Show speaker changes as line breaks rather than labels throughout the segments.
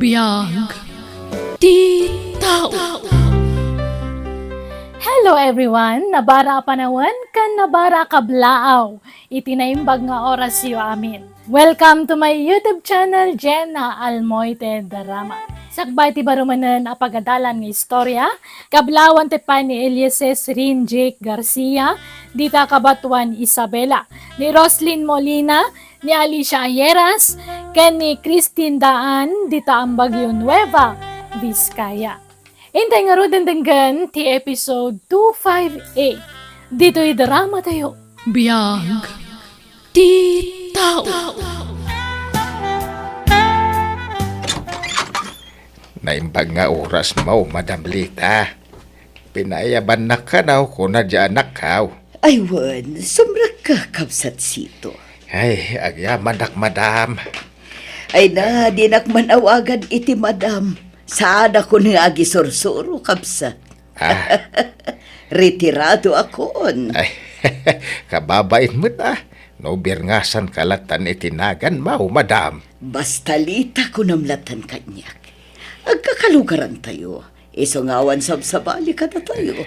Biyag ti tao.
Hello everyone! Nabara panawan kan nabara kablaaw. Itinaimbag nga oras yo amin. Welcome to my YouTube channel, Jenna Almoite Drama. Sakbay ti barumanan apagadalan ng istorya, kablawan ti pa ni Elieses Rin Jake Garcia, dita kabatuan Isabela, ni Roslyn Molina, ni Alicia Ayeras, ken ni Christine Daan, dita ang Bagyo Nueva, Vizcaya. Hintay nga ro dendenggan ti episode 258. Dito'y drama tayo.
Biyag ti tao.
Naimbag nga oras mo, Madam Lita. Pinayaban na ka daw kung nadya anak ka.
Ay, wan, sumrak ka, kabsat sito.
Ay, agyaman nak, Madam.
Ay na, di nakmanawagan iti madam. Saan ako nga agisursuro, kabsat.
Ah,
Retirado akon.
ay, kababait mo na. No birngasan kalatan itinagan mo, Madam.
Basta lita ko namlatan kanyak. Agkakalugaran tayo. Isungawan sabsabali ka na tayo.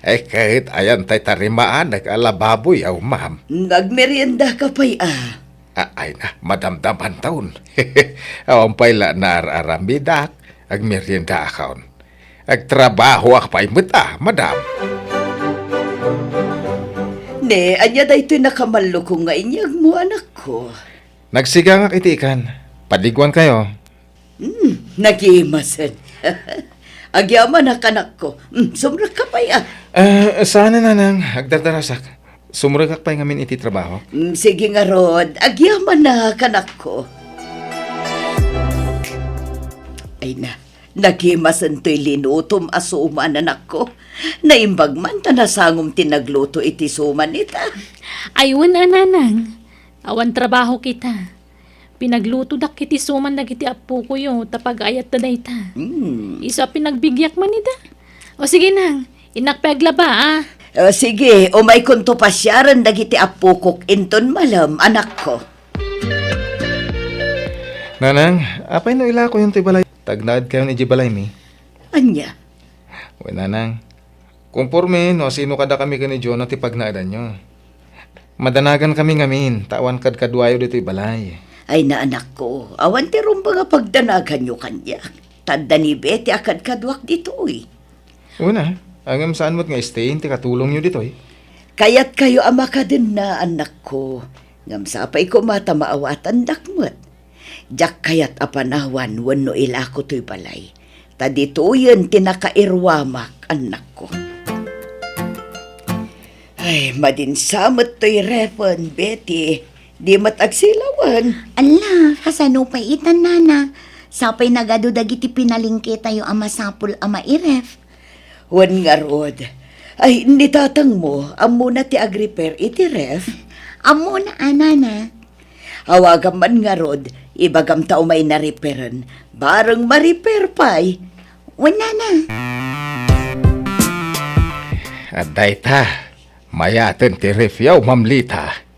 Ay, kahit ayan tay tarimaan, nag-alababoy, ma'am.
Nagmerienda ka pa'y
Ay na, madamdaman taon. Awan pa'y na aramidak, ag merienda akaon. Agtrabaho ak pa'y mata, Madam.
Ne, anya da ito'y nakamallo ko nga inyag mo, anak ko.
Nagsigang ak itikan. Padigwan kayo.
Nagimasan. Agyaman na kanak ko. Sumrak ka pa'y
Sana na nang agdardarasak. Sumuragak pa'y ngamin iti trabaho.
Sige nga, Rod. Agyaman na kanak ko. Ay na, nagimasan to'y linutom asuman anak ko. Naimbag man ta nasangom tinagluto iti suman ita.
Ayun ananang. Awan trabaho kita. Pinagluto dak kiti suman dagiti apo ko yo tapag ayat ta dayta. Isa pinagbigyak man ida. O sige nang, inakpaglaba
Sige, umay kunto pasyaran dagiti apukok inton malam, anak ko.
Nanang, apay no ila ko yung tibalay. Tagnaad kayo ni Jibalay mi.
Anya?
Uy, nanang. Kumporme, no, sino kada kami kani John at ipagnaadan nyo. Madanagan kami ngamin, tawan kad kadwayo dito ibalay.
Ay na anak ko, awan ti rumba nga pagdanagan nyo kanya. Tanda ni Betty akad kadwak dito
Una, angam saan mo't nga stay, ti katulong nyo dito
Kaya't kayo ama ka din na anak ko. Ngam sapay ko mata maawatan dakmat. Jak kayat apanawan wano ila ko to'y balay. Ta dito yun tinakairwamak anak ko. Ay, madinsamot to'y repon, Betty. Di matagsilawan.
Ala, kasano pa itan nana. Sapay nagado dagiti pinalingke tayo ama sapul ama iref.
Wan nga Rod. Ay, nitatang mo, amo na ti agriper iti ref.
Amo na anana.
Awagam man nga Rod, ibagam tao may nariperan. Barang mariper pa'y.
Wala na.
Aday ta, mayaten ti refyaw, mamlita.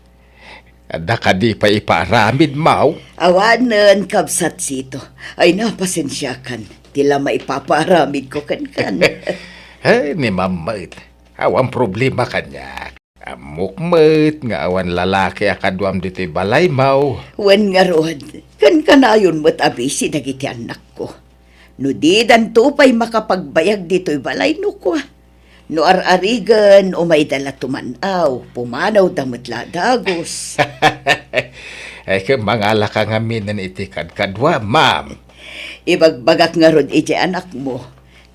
Ada ka di pa iparamid mau.
Awanan, kabsat sito. Ay, napasensyakan. Tila maipaparamid ko kan.
Ay, ni mamait. Awan problema kanya. Amukmait nga awan lalaki akadwam dito balay mau.
Wan nga Rod, kan kanayon mo't abisi dagiti anak ko. No di dan tupay makapagbayag dito'y balay no ko. No ar-arigan o may dala tumanaw, pumanaw damot ladagos.
Ay, kamangala ka nga minan itikad kadwa, ma'am.
Ibagbagak nga Rod iti anak mo.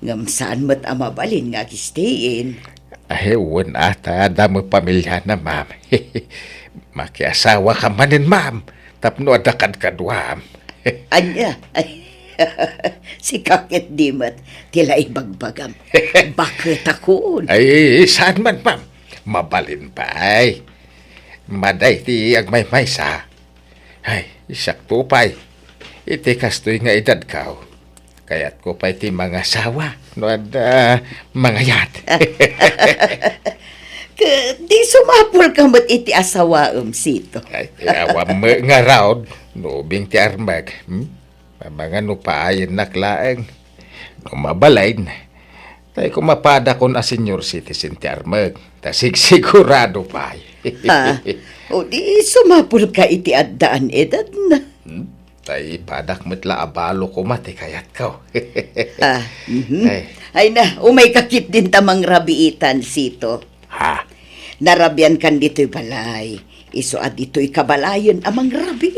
Ngam saan mo't amabalin nga kistayin.
Ay, wan ata, damo pamilya na, ma'am. Makiasawa ka manin, ma'am. Tapno adakad kadwa.
Anya, si kakit dimat, tila ibagbagam. Bakit ako?
Ay, saan man, ma'am? Mabalin pa, ay. Maday ti agmay-may sa. Ay, isakto pa'y. Iti kastoy nga edad kao. Kaya't ko pa'y ti mga sawa. No, mga yat.
Di sumapol ka mo't iti asawaam sito.
Ay, awam nga raod. No, bing ti armag. Mga nupaayin naklaang. Kumabalain. Tayo kumapada ko na senior citizen ti Armag. Tasig sigurado pa.
O di sumapul ka iti addaan edad na.
Tay padak metla abalo ko mati kayat ko.
Ay na, umay kakit din tamang rabiitan, Sito.
Ha?
Narabyan kan dito'y balay. Iso at dito'y kabalayon amang rabi.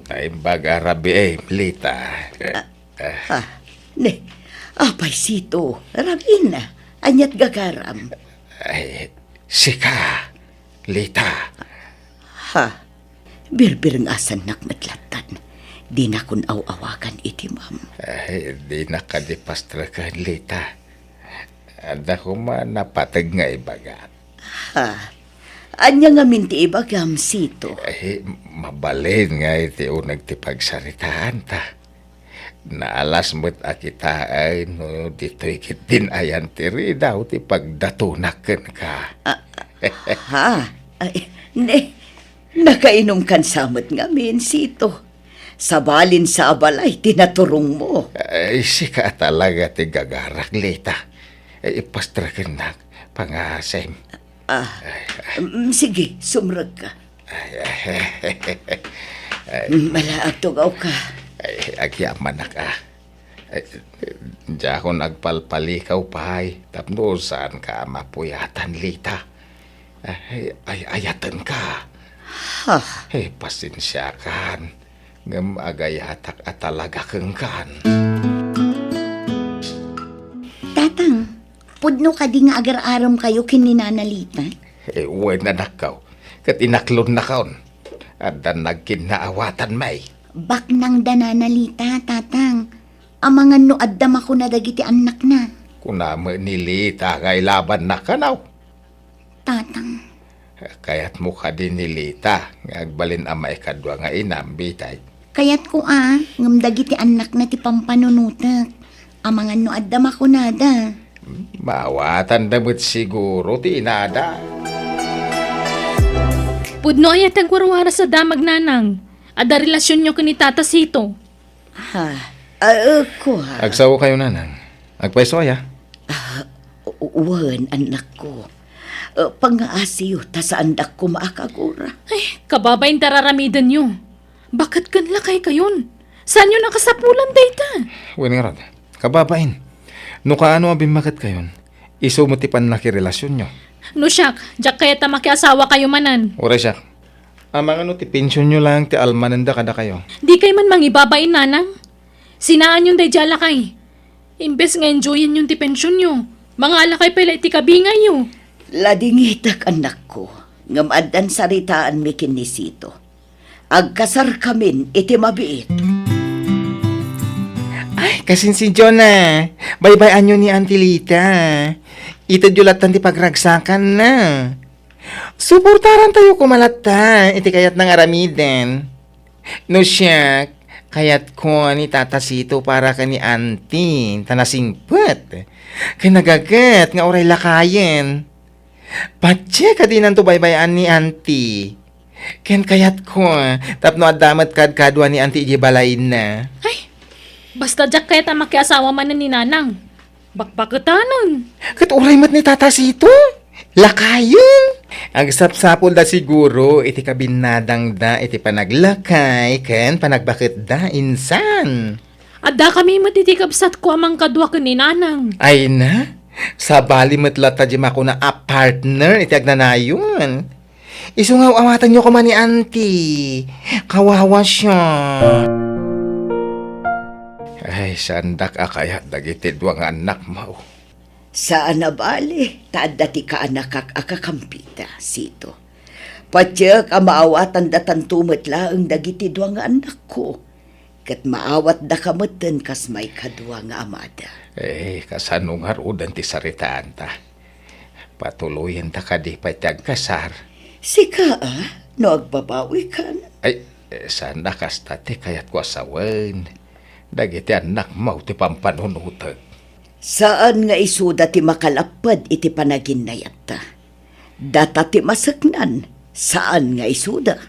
Tay baga rabi Lita.
Ne, apay Sito, rabi na. Anyat gagaram.
Ay, sika. Lita.
Ha, birbir ng asan nakmatlatan. Di na kun awakan iti ma'am.
Ay, di nakadipastrakan, Lita. Ada ko man napatag nga ibagat.
Ha, anya nga minti ibagam, Sito.
Ay, mabalin nga iti unag ti pagsaritaan ta. Naalas mo't akita ay no dito'y kitin ayan tiri daw ti pagdatunaken ka.
Ha, ay, ne, nakainom kan samot nga min, Sito. Sabalin sa abalay, tinaturong mo.
Ay, sika talaga ti gagarak, Lita. Ay, ipastraken na pangasem.
Sige, sumrag ka. Malaag tugaw ka.
Ay, agyaman na ka. Ay, diya ko nagpalpalikaw pahay. Tapno saan ka mapuyatan, Lita. Ay, ayatan ka.
Ha,
Ay, pasensya kan. Ngam agayatak at talaga kang kan.
Tatang, pudno ka di nga agar-aram kayo kininanalita.
Eh, uwan na nakaw. Kat inaklon na kaon. At nagkinaawatan may.
Bak nang dananalita, tatang. Amangan no addam ako na dagiti anak na.
Kunama ni Lita kay laban na kanaw.
Tatang,
Kaya't mukha din ni Lita. Ngagbalin amay kadwa nga inambitay.
kayat ko ngam dagiti anak na ti pampanunutak. Amangan no addam ako nada.
Mawatan damot siguro ti inada.
Pudno ayat ang warwara sa damag nanang. Ada relasyon nyo kini Tata Sito.
ha, ako ha.
Agsawa kayo nanang. Agpaiso kaya.
Uwan, anak ko. Pangaasiyo, ta saan dak ko maakagura.
Ay, kababayin tararamidan nyo. Bakit kanla kay kayon? Saan nyo nakasapulan, dayta?
Wala nga rad. Kababain. No kaano abimakat kayon? Iso mo tipan na relasyon nyo.
No siyak, jak kaya ta makiasawa kayo manan.
Ora siya. Amang ano ti pensyon nyo lang ti almananda kada kayo.
Di kay man mangibabain nanang. Sinaan yung dayjala kay. Imbes nga enjoyin yung ti pensyon nyo. Mga alakay pala iti kabingay nyo.
Ladingitak anak ko, ngam addan saritaan mi kinisito. Agkasar kamin iti mabiit.
Ay, kasin si Jonah. Bye-bye anyo ni Auntie Lita. Ito julatan ti pagragsakan na. Suportaran tayo kumalata. Iti kayat ng aramiden. No siya, kayat ko ni Tata Sito para ka ni Auntie. Tanasingpet. Kay nagagat nga oray lakayen. Patse ka din ang tubaybayan ni Auntie. Ken kayat ko, tapno adamat kadkadwa ni Auntie Ijibalain na.
Ay, basta jak kaya ta makiasawa manan ni nanang. Bakbaketanon.
Kat oray mat ni Tata Sito. Lakayon. Ang sapsapol da siguro, iti kabinadang da, iti panaglakay, ken panagbakit da, insan.
Adda kami matitikabsat ko amang kadwa ka ni nanang.
Ay na, sa bali matlata di mako na a partner, iti agnanayon. Isungaw awatan nyo ko man ni Auntie. Kawawa siya.
Ay, sandak akayat dagiti duwang anak mo.
Saan na bali, taadati ka anak akakampita, Sito. Patya ka maawatan datan tumet laang dagiti duwang anak ko. Kat maawat da kameten kas may kadwa nga amada.
Eh, kasanong harudan ti saritaan ta. Patuloyin ta ka di pa'y kasar.
Sika no agbabawi ka na.
Ay, sana kastate kayat ko asawan. Dagiti anak mo ti pampanunutag.
Saan nga isuda ti makalapad iti panaginayat ta? Data ti masaknan, saan nga isuda?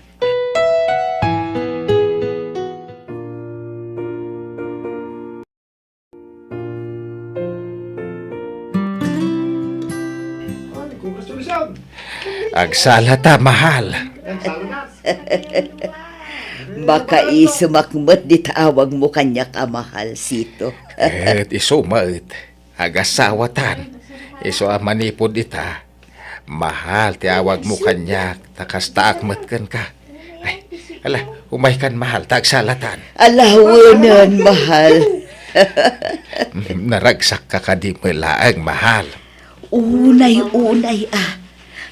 Agsala ta, mahal.
Baka isumakmat di taawag mo kanya kamahal, Sito.
Et isumat. Agasawatan. Iso amanipod ita. Mahal, tiawag mo kanya. Takas taakmatkan ka. Ay, ala, umay kan mahal, tagsalatan.
Alawanan, mahal.
Naragsak ka ka di malaang mahal.
Unay-unay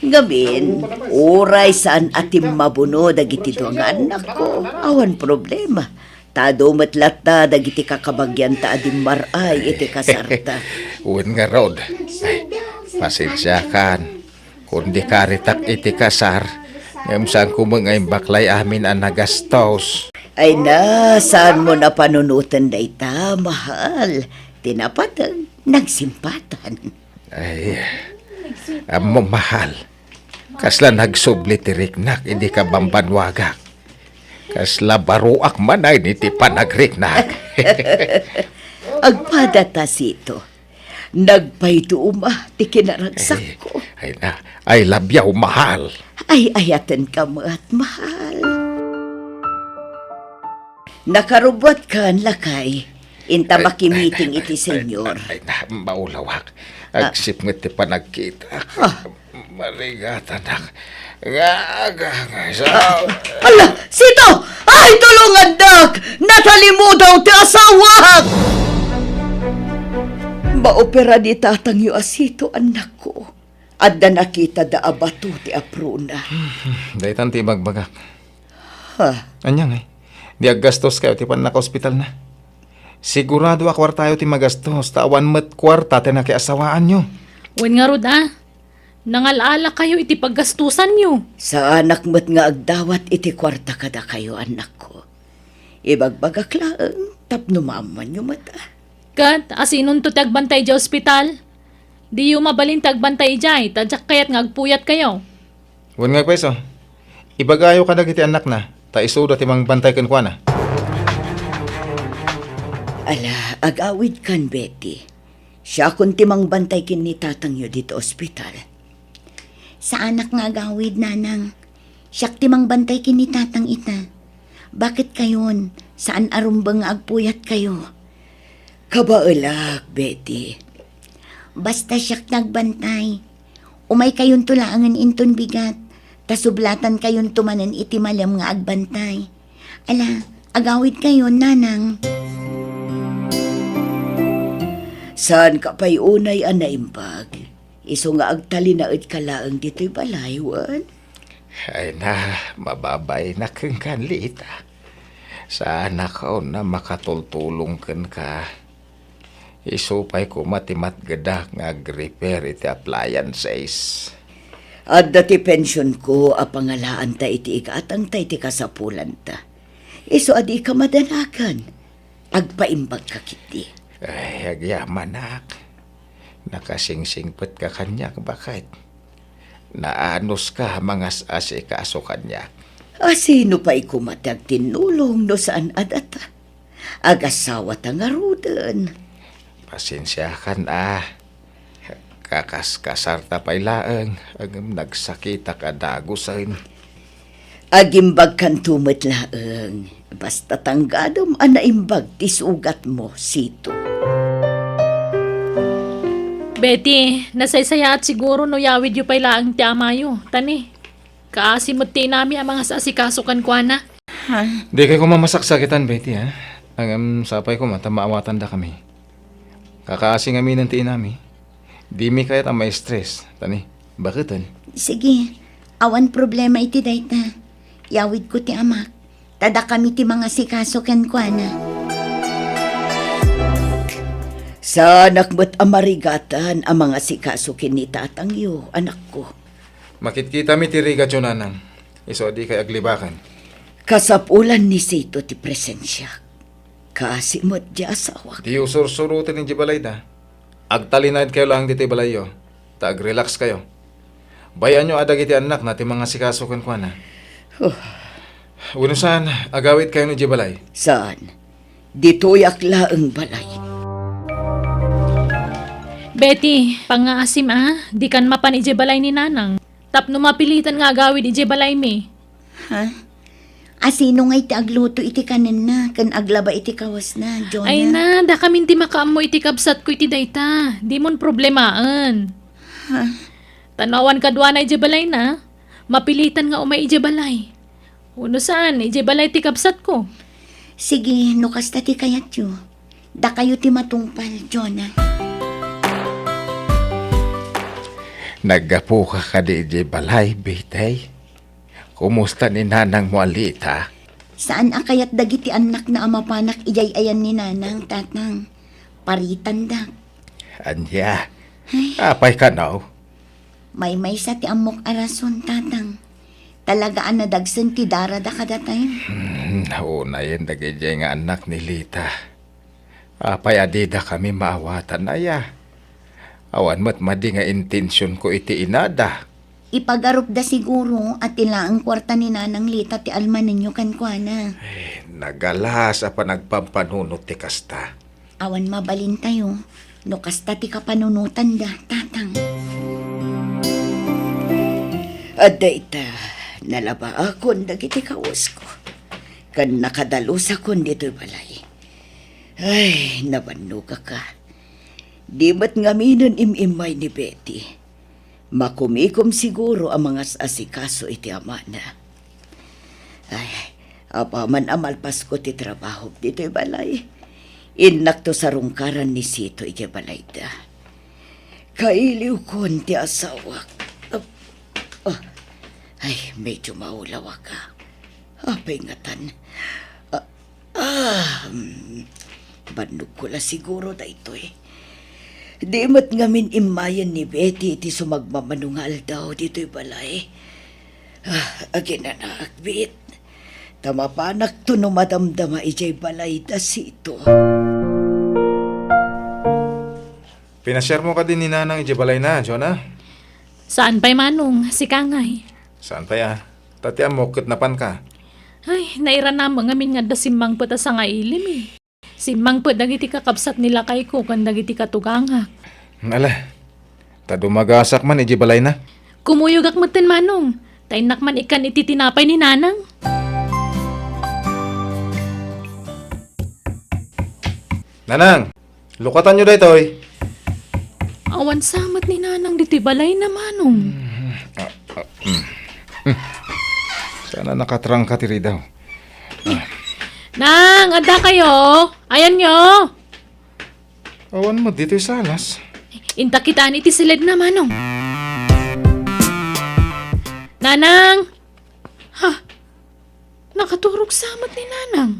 Ngamin, oray saan atim mabuno dagiti do nga anak ko. Awan problema. Tado matlata dagiti kakabagyan ta adim maray iti kasarta.
Uwan nga rod. Ay, pasensya kan. Kundi karitak iti kasar. Ngam saan kumangay baklay amin ang nagastos.
Ay na, saan mo na panunutan day ta, mahal? Tinapatan, nagsimpatan.
Ay, amo mahal. Kasla nagsubli ti riknak, hindi ka bambanwagak. Kasla baruak manay niti panagriknak.
Agpadata Sito. Nagpayto ti kinaragsak ko.
Ay na, ay labyaw mahal.
Ay ayatan ka mo at mahal. Nakarubot kan lakay. Inta makimiting iti senyor.
Ay na, maulawak. Agsip nga ti panagkita. Marigatan ak.
Ala, Sito! Ay, tulungan dak! Natalimudaw ti asawak! Maopera di tatang yu Asito, anak ko. Adda nakita da abato ti apruna.
Daytan ti magbagak.
Ha?
Anyang di aggastos kayo ti pan naka-hospital na. Sigurado akwar tayo ti magastos, tawan met kwarta ti nakiasawaan nyo.
Wen nga rod nangalala kayo iti paggastusan nyo.
Sa anak mo't nga agdawat iti kwarta kada kayo, anak ko. Ibagbagak lang, tapno maaman nyo mata.
Kat, asinon to tagbantay di ospital? Di yung mabalin tagbantay di, tadyak kayat ngagpuyat kayo.
Wan nga kweso, ibagayo ka iti anak na, ta isuda ti mang bantay kan kwa na.
Ala, agawid kan, Betty. Siya kung timang bantay kin ni tatang yo dito ospital.
Sa anak nga gawid, nanang. Siyak timang bantay kinitatang ita. Bakit kayon? Saan arumbang nga agpuyat kayo?
Kabaalak, Betty.
Basta siyak nagbantay. Umay kayon tulaangan inton bigat. Tasublatan kayon tumanan iti malam nga agbantay. Ala, agawid kayon, nanang.
Saan ka pa'y unay anaimbag? Iso nga agtalinaid ka laang dito'y balaywan.
Ay na, mababay na kang kanlita. Sa anak ko na makatultulong kan ka. Isupay ko matimat gadak nga repair iti appliances.
At dati pensyon ko, apangalaan ta iti ikatang ta iti kasapulan ta. Iso adi ka madanakan. Agpaimbag ka kiti.
Ay, agyaman nak. Nakasingsingpet ka kanyak, bakit? Naanos ka mga asikaso kanyak.
Sino pa'y kumatag tinulong no saan adata? Agasawa ta nga rudan.
Pasensya kan Kakaskasar ta pa'y laeng. Ang nagsakita ka dagusan.
Agimbag kan tumet laeng. Basta tanggadom anaimbag tisugat mo, Sito.
Betty, nasaysaya at siguro no yawid yu pa'y laang ti amayo. Tani, kaasimot ti nami ang mga sasikasukan kwa na.
Di kayo kumamasaksakitan, Betty, ha? Ang sapay ko matamawatan da kami. Kakaasing amin ng tiinami. Di mi kayat ang may stress. Tani, bakitan?
Sige, awan problema iti dayta. Yawid ko ti amak. Tada kami ti mga sikasukan kwa na.
Sa anak mo't amarigatan ang mga sikasukin ni tatang yu, anak ko.
Makitkita mi ti riga nanang. Iso di kay aglibakan.
Kasapulan ni Sito ti presensya. Kasi mo't di asawa.
Di usur-surutin ng jibalay da. Agtalinad kayo lang dito balayo. Ta ag-relax kayo. Bayan nyo adag iti anak na ti mga sikasukan kwa na. Uno saan, agawit kayo ng jibalay.
Saan? Dito'y laeng balay.
Betty, pangaasim di kan mapan balay ni nanang. Tapno mapilitan nga agawid iti balay mi.
Ha? Asino nga iti agluto iti kanin na, kan aglaba iti kawas na, Jonah.
Ay na, da kami ti makaamo iti kabsat ko iti dayta. Di mon problemaan. Tanawan kadwa na iti balay na. Mapilitan nga umay iti balay. Uno saan, iti balay ti kabsat ko.
Sige, no kasta ti kayat yu. Da kayo ti matungpal, Jonah.
Naggapo ka di balay, betay. Kumusta ni nanang mo alita?
Saan akayat dagiti anak na amapanak ijay ayan ni nanang, tatang? Paritan da.
Anya, apay ka now?
May sa ti amok arason, tatang. Talagaan na dagsan ti darada kada time.
Nauna yan dagijay nga anak ni Lita. Apay adida kami maawatan aya. Awan mo't madi nga intensyon ko iti inada.
Ipagarup da siguro at tila ang kwarta ni nanang Lita ti alman ninyo kankwana.
Nagalas apa nagpampanunot ti kasta.
Awan mabalin tayo. No kasta ti kapanunutan da, tatang.
Adayta, nalaba akon dagiti kawas ko. Kan nakadalos akon dito balay. Ay, nabanuga ka. Di ba't ngaminan imimay ni Betty? Makumikom siguro ang mga asikaso iti ama na. Ay, apaman amalpas ko ti trabaho dito balay. Inak to sa rungkaran ni Sito iti balay da. Kailiw ko ti asawak. Ay, medyo maulawa ka. Apay ngatan. Bannog ko la siguro da ito eh. Di mat ngamin imayan ni Betty iti sumagmamanungal daw dito'y balay. Agin na naakbit. Tamapanak to no madamdama ijay balay da Sito.
Pinashare mo ka din ni nanang ijibalay na, Jonah.
Saan pa'y manong, si Kangay?
Saan pa ya? Tati mo, kitnapan ka.
Ay, naira na mga min nga da simang puta sa nga ilim eh. Simang put dagiti kakabsat nila kay ko kan dagiti katugangak.
Ala, tadumagasak man ijibalay na.
Kumuyugak maten manong. Tainak man ikan iti tinapay ni nanang.
Nanang, lukatan nyo da itoy.
Awan samat ni nanang diti balay na manong.
Sana nakatrang ka tiri daw.
Nang, ada kayo. Ayan nyo.
Awan mo dito'y salas.
Inta kitaan iti silid na manong. Nanang! Ha? Nakaturog samat ni nanang.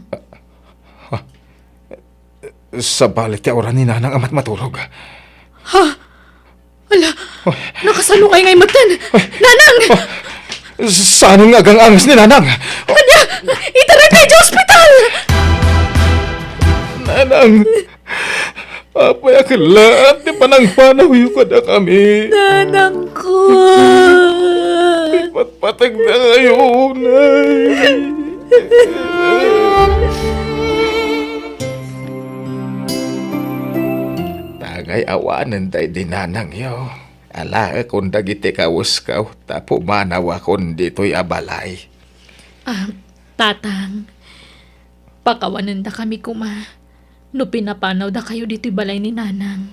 Sa balit ti oras ni nanang amat matulog.
Ha? Ala, nakasalukay ngay matan. Nanang!
Saan nga agang angas ni nanang?
Kanya, itaray kayo sa ospital!
Nanang, apay akala at di panang-panaw yung kada kami.
Nanang ko!
Patpatag na ngayon, ay.
Tagay awanan tayo dinanang yo. Ala, kung dagiti kawas ka, tapo manawa kon dito'y abalay.
Tatang, pakawanan da kami kuma. No pinapanaw da kayo dito'y balay ni nanang.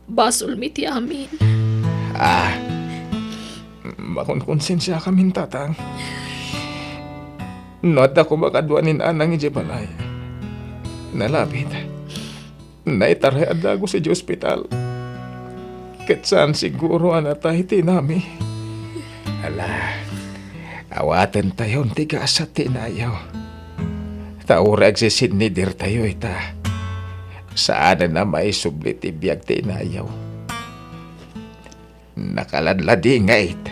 Basol mi ti amin.
Makonkonsensya kami, tatang. Not ako makadwa ni nanang ijibalay. Nalapit. Naitaray adago sa ospital. Saan siguro anatay tinami.
Ala, awatan tayo tiga sa tinayaw. Taurag si sinidir tayo ita. Saan na may sublit ibiyag tinayaw. Nakaladladi nga ita.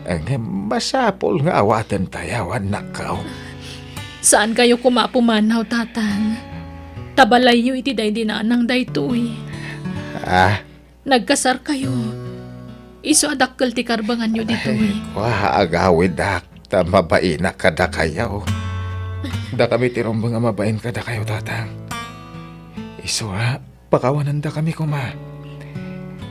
Ang masapol nga awatan tayo nakaw.
Saan kayo kumapumanaw, tatang? Tabalayo iti day dinanang daytoy. Nagkasar kayo. Iso adakkel ti karbangan nyo dito eh.
Wah, agawid dak. Mabain na kada kayaw. Da kami tirumbang nga mabain kada kayo, tatang. Iso pakawanan da kami kuma.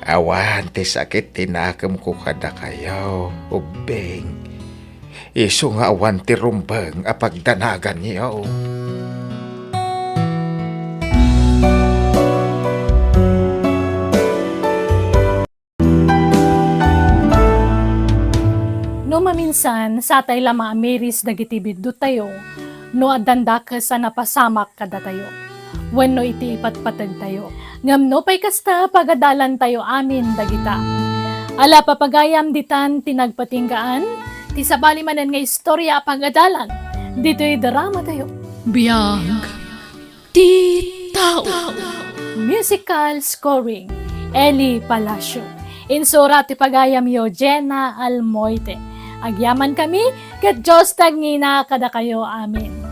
Awan ti sakit tinakam ko kada kayo, ubing. Iso nga awan ti rumbang apagdanagan niyo.
No maminsan, sa tay lama amiris dagiti biddo tayo, no adanda ka sa napasamak kada tayo. Wenno iti ipatpatag tayo. Ngam no pay kasta pagadalan tayo amin dagita. Ala papagayam ditan tinagpatinggaan, ti sabali manan nga istorya pagadalan. Dito'y drama tayo.
Biyag ti tao.
Musical scoring, Eli Palacio. Insura ti pagayam yo, Jenna Almoite. Agyaman kami, ket Diyos tagngina kada kayo, amin.